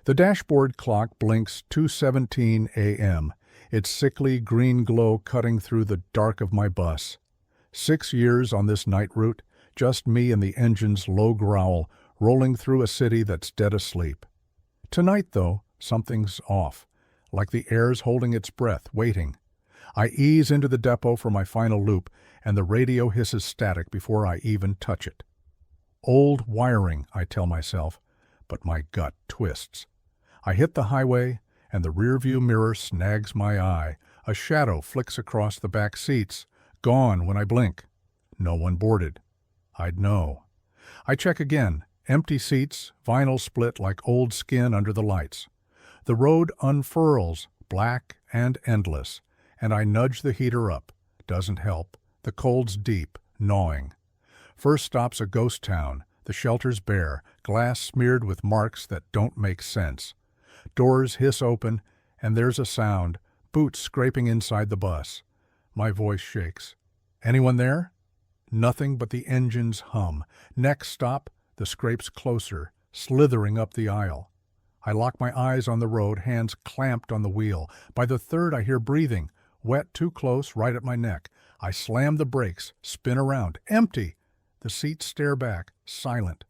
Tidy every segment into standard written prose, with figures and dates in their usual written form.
The dashboard clock blinks 2:17 a.m., its sickly green glow cutting through the dark of my bus. 6 years on this night route, just me and the engine's low growl, rolling through a city that's dead asleep. Tonight, though, something's off, like the air's holding its breath, waiting. I ease into the depot for my final loop, and the radio hisses static before I even touch it. Old wiring, I tell myself, but my gut twists. I hit the highway, and the rearview mirror snags my eye. A shadow flicks across the back seats, gone when I blink. No one boarded. I'd know. I check again. Empty seats, vinyl split like old skin under the lights. The road unfurls, black and endless, and I nudge the heater up. Doesn't help. The cold's deep, gnawing. First stop's a ghost town. The shelter's bare, glass smeared with marks that don't make sense. Doors hiss open, and there's a sound, boots scraping inside the bus. My voice shakes. Anyone there? Nothing but the engine's hum. Next stop, the scrape's closer, slithering up the aisle. I lock my eyes on the road, hands clamped on the wheel. By the third, I hear breathing, wet too close, right at my neck. I slam the brakes, spin around. Empty! The seats stare back, silent.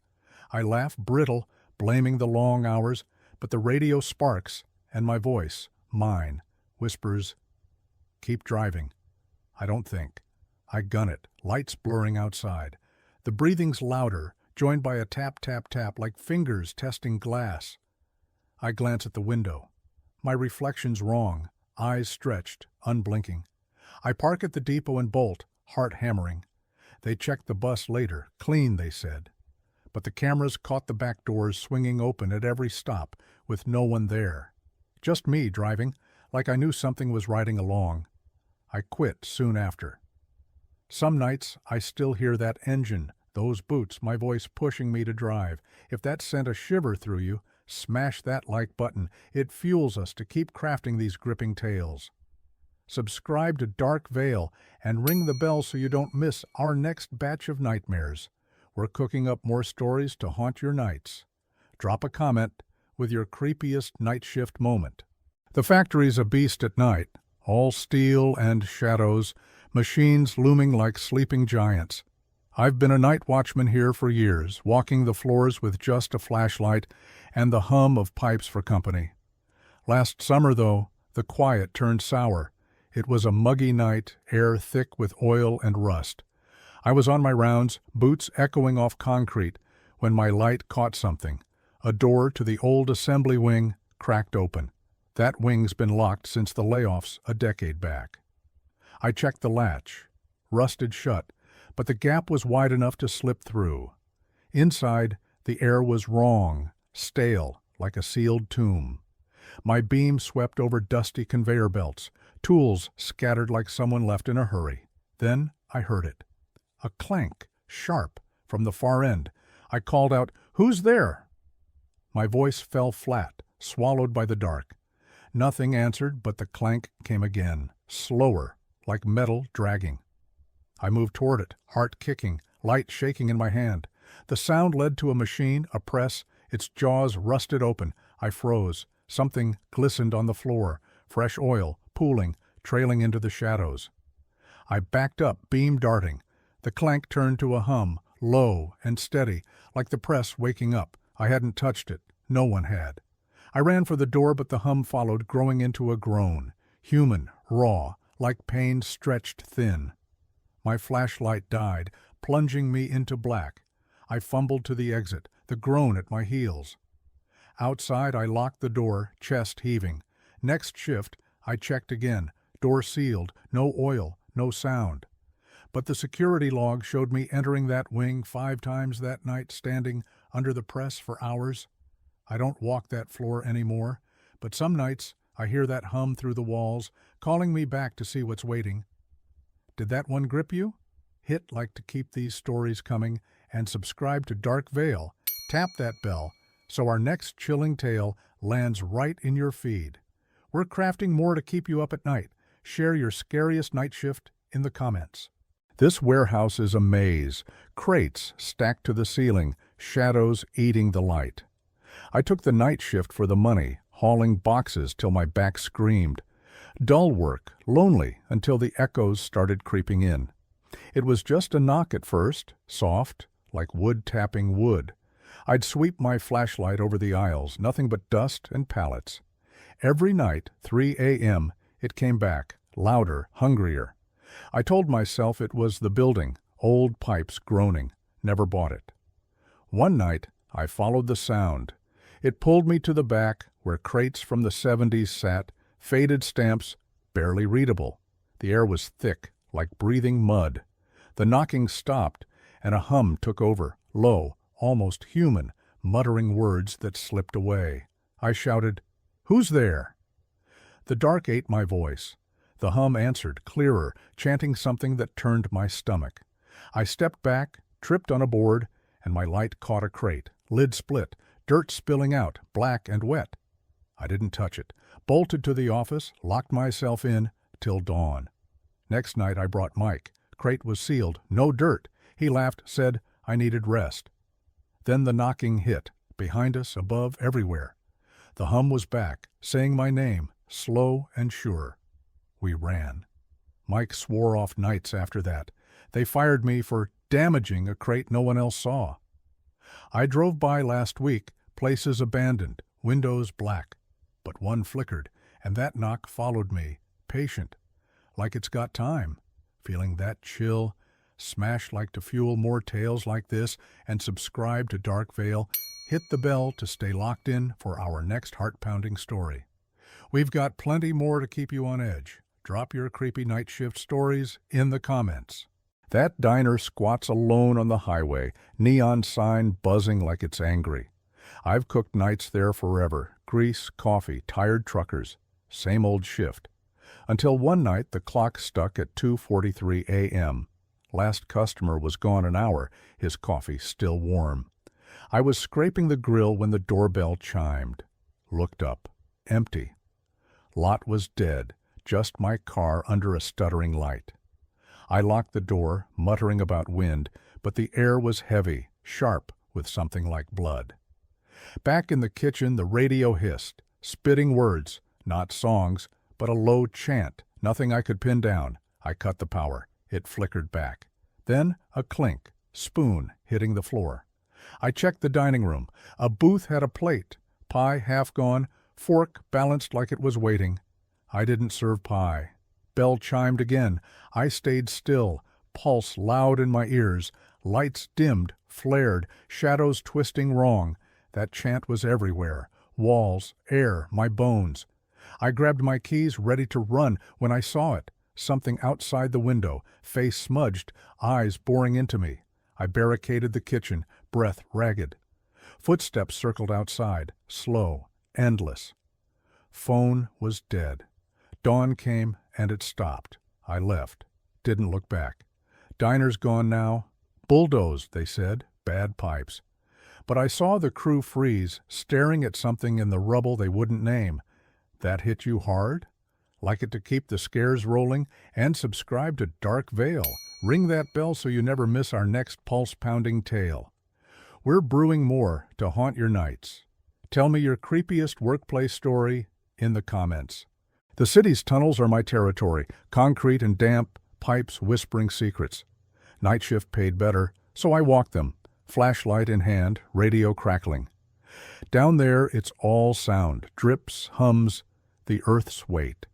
I laugh brittle, blaming the long hours, but the radio sparks, and my voice, mine, whispers, "Keep driving." I don't think. I gun it, lights blurring outside. The breathing's louder, joined by a tap, tap, tap, like fingers testing glass. I glance at the window. My reflection's wrong, eyes stretched, unblinking. I park at the depot and bolt, heart hammering. They checked the bus later, clean, they said. But the cameras caught the back doors swinging open at every stop, with no one there. Just me driving, like I knew something was riding along. I quit soon after. Some nights I still hear that engine, those boots, my voice pushing me to drive. If that sent a shiver through you, smash that like button. It fuels us to keep crafting these gripping tales. Subscribe to Dark Veil and ring the bell so you don't miss our next batch of nightmares. We're cooking up more stories to haunt your nights. Drop a comment with your creepiest night shift moment. The factory's a beast at night, all steel and shadows, machines looming like sleeping giants. I've been a night watchman here for years, walking the floors with just a flashlight and the hum of pipes for company. Last summer, though, the quiet turned sour. It was a muggy night, air thick with oil and rust. I was on my rounds, boots echoing off concrete, when my light caught something. A door to the old assembly wing cracked open. That wing's been locked since the layoffs a decade back. I checked the latch. Rusted shut, but the gap was wide enough to slip through. Inside, the air was wrong, stale, like a sealed tomb. My beam swept over dusty conveyor belts, tools scattered like someone left in a hurry. Then I heard it. A clank, sharp, from the far end. I called out, "Who's there?" My voice fell flat, swallowed by the dark. Nothing answered, but the clank came again, slower, like metal dragging. I moved toward it, heart kicking, light shaking in my hand. The sound led to a machine, a press, its jaws rusted open. I froze. Something glistened on the floor, fresh oil, pooling, trailing into the shadows. I backed up, beam darting. The clank turned to a hum, low and steady, like the press waking up. I hadn't touched it. No one had. I ran for the door, but the hum followed, growing into a groan. Human, raw, like pain stretched thin. My flashlight died, plunging me into black. I fumbled to the exit, the groan at my heels. Outside, I locked the door, chest heaving. Next shift, I checked again. Door sealed, no oil, no sound. But the security log showed me entering that wing 5 times that night, standing under the press for hours. I don't walk that floor anymore, but some nights I hear that hum through the walls, calling me back to see what's waiting. Did that one grip you? Hit like to keep these stories coming, and subscribe to Dark Veil. Tap that bell so our next chilling tale lands right in your feed. We're crafting more to keep you up at night. Share your scariest night shift in the comments. This warehouse is a maze, crates stacked to the ceiling, shadows eating the light. I took the night shift for the money, hauling boxes till my back screamed. Dull work, lonely, until the echoes started creeping in. It was just a knock at first, soft, like wood tapping wood. I'd sweep my flashlight over the aisles, nothing but dust and pallets. Every night, 3 a.m., it came back, louder, hungrier. I told myself it was the building, old pipes groaning. Never bought it. One night, I followed the sound. It pulled me to the back, where crates from the 70s sat, faded stamps, barely readable. The air was thick, like breathing mud. The knocking stopped, and a hum took over, low, almost human, muttering words that slipped away. I shouted, "Who's there?" The dark ate my voice. The hum answered, clearer, chanting something that turned my stomach. I stepped back, tripped on a board, and my light caught a crate, lid split, dirt spilling out, black and wet. I didn't touch it, bolted to the office, locked myself in, till dawn. Next night I brought Mike. Crate was sealed, no dirt. He laughed, said I needed rest. Then the knocking hit, behind us, above, everywhere. The hum was back, saying my name, slow and sure. We ran. Mike swore off nights after that. They fired me for damaging a crate no one else saw. I drove by last week, places abandoned, windows black. But one flickered, and that knock followed me, patient, like it's got time. Feeling that chill, smash like to fuel more tales like this, and subscribe to Dark Veil. Hit the bell to stay locked in for our next heart-pounding story. We've got plenty more to keep you on edge. Drop your creepy night shift stories in the comments. That diner squats alone on the highway, neon sign buzzing like it's angry. I've cooked nights there forever. Grease, coffee, tired truckers. Same old shift. Until one night the clock stuck at 2:43 a.m. Last customer was gone an hour, his coffee still warm. I was scraping the grill when the doorbell chimed. Looked up. Empty. Lot was dead, just my car under a stuttering light. I locked the door, muttering about wind, but the air was heavy, sharp, with something like blood. Back in the kitchen the radio hissed, spitting words, not songs, but a low chant, nothing I could pin down. I cut the power. It flickered back. Then a clink, spoon hitting the floor. I checked the dining room. A booth had a plate, pie half gone, fork balanced like it was waiting. I didn't serve pie. Bell chimed again. I stayed still, pulse loud in my ears. Lights dimmed, flared, shadows twisting wrong. That chant was everywhere. Walls, air, my bones. I grabbed my keys, ready to run, when I saw it. Something outside the window, face smudged, eyes boring into me. I barricaded the kitchen, breath ragged. Footsteps circled outside, slow, endless. Phone was dead. Dawn came, and it stopped. I left. Didn't look back. Diner's gone now. Bulldozed, they said. Bad pipes. But I saw the crew freeze, staring at something in the rubble they wouldn't name. That hit you hard? Like it to keep the scares rolling? And subscribe to Dark Veil. Ring that bell so you never miss our next pulse-pounding tale. We're brewing more to haunt your nights. Tell me your creepiest workplace story in the comments. The city's tunnels are my territory, concrete and damp, pipes whispering secrets. Night shift paid better, so I walked them, flashlight in hand, radio crackling. Down there it's all sound, drips, hums, the earth's weight.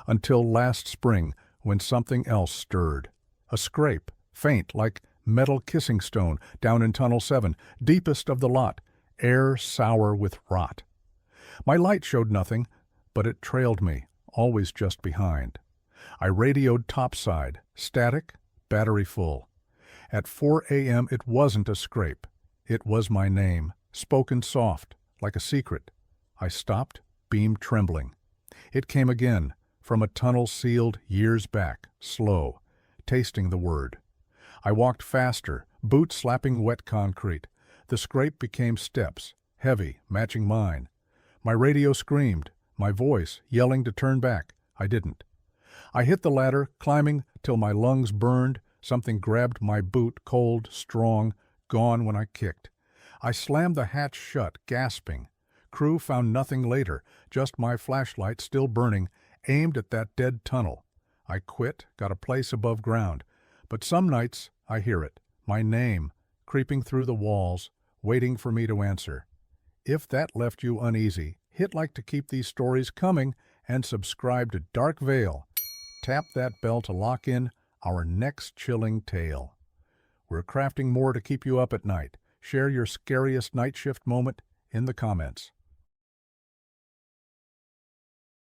Until last spring, when something else stirred. A scrape, faint like metal kissing stone, down in Tunnel 7, deepest of the lot, air sour with rot. My light showed nothing, but it trailed me, always just behind. I radioed topside, static, battery full. At 4 a.m. it wasn't a scrape. It was my name, spoken soft, like a secret. I stopped, beam trembling. It came again, from a tunnel sealed years back, slow, tasting the word. I walked faster, boots slapping wet concrete. The scrape became steps, heavy, matching mine. My radio screamed, my voice yelling to turn back. I didn't. I hit the ladder, climbing till my lungs burned. Something grabbed my boot, cold, strong, gone when I kicked. I slammed the hatch shut, gasping. Crew found nothing later, just my flashlight still burning, aimed at that dead tunnel. I quit, got a place above ground. But some nights I hear it, my name, creeping through the walls, waiting for me to answer. If that left you uneasy, hit like to keep these stories coming and subscribe to Dark Veil. Tap that bell to lock in our next chilling tale. We're crafting more to keep you up at night. Share your scariest night shift moment in the comments.